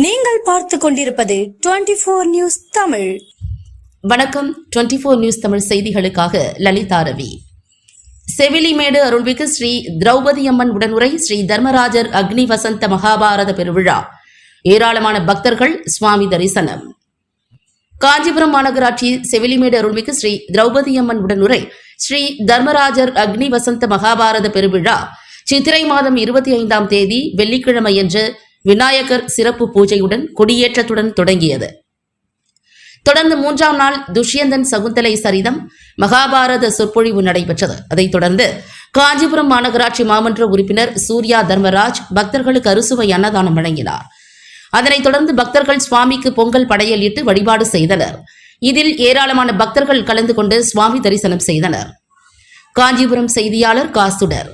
நீங்கள் பார்த்து கொண்டிருப்பது 24 நியூஸ் தமிழ். வணக்கம். 24 நியூஸ் தமிழ் செய்திகளுக்காக லலிதா ரவி. செவிலிமேடு அருள்மிகு ஸ்ரீ திரௌபதி அம்மன் உடனுரை ஸ்ரீ தர்மராஜர் அக்னி வசந்த மகாபாரத பெருவிழா. ஏராளமான பக்தர்கள் சுவாமி தரிசனம். காஞ்சிபுரம் மாநகராட்சி செவிலிமேடு அருள்மிகு ஸ்ரீ திரௌபதி அம்மன் உடனுரை ஸ்ரீ தர்மராஜர் அக்னி வசந்த மகாபாரத பெருவிழா சித்திரை மாதம் 25ஆம் தேதி வெள்ளிக்கிழமையன்று விநாயகர் சிறப்பு பூஜையுடன் கொடியேற்றத்துடன் தொடங்கியது. தொடர்ந்து 3ஆம் நாள் துஷ்யந்தன் சகுந்தலை சரிதம் மகாபாரத சொற்பொழிவு நடைபெற்றது. அதைத் தொடர்ந்து காஞ்சிபுரம் மாநகராட்சி மாமன்ற உறுப்பினர் சூர்யா தர்மராஜ் பக்தர்களுக்கு அறுசுவை அன்னதானம் வழங்கினார். அதனைத் தொடர்ந்து பக்தர்கள் சுவாமிக்கு பொங்கல் படையலிட்டு வழிபாடு செய்தனர். இதில் ஏராளமான பக்தர்கள் கலந்து கொண்டு சுவாமி தரிசனம் செய்தனர். காஞ்சிபுரம் செய்தியாளர் காசுடர்.